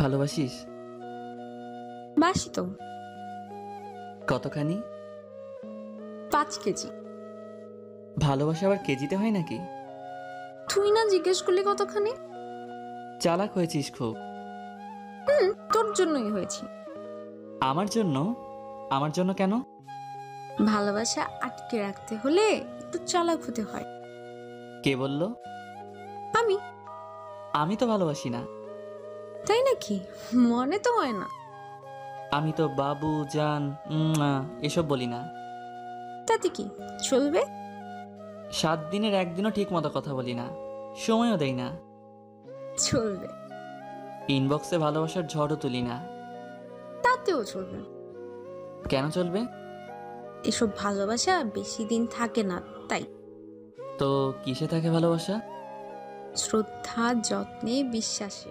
ভালোবাসিস? বাসি তো। কতখানি? 5 কেজি। ভালোবাসা আবার কেজিতে হয় নাকি? তুই না জিজ্ঞেস করলি কতখানি? চালাক হয়েছিস খুব। তোর জন্যই হয়েছি। আমার জন্য? আমার জন্য কেন? ভালোবাসা আটকে রাখতে হলে একটু চালাক হতে হয়। কে বলল? আমি। আমি তো ভালোবাসি না। তাই নাকি? মনে তো হয় না। আমি তো বাবু জান এসব বলি না। তাতে কি চলবে? 7 দিনের একদিনও ঠিক মতো কথা বলি না, সময়ও দেই না। চলবে। ইনবক্সে ভালোবাসার ঝড়ও তুলি না। তাতেও চলবে। কেন চলবে? এসব ভালোবাসা বেশি দিন থাকে না, তাই। তো কিসে থাকে ভালোবাসা? শ্রদ্ধা, যত্নে, বিশ্বাসে।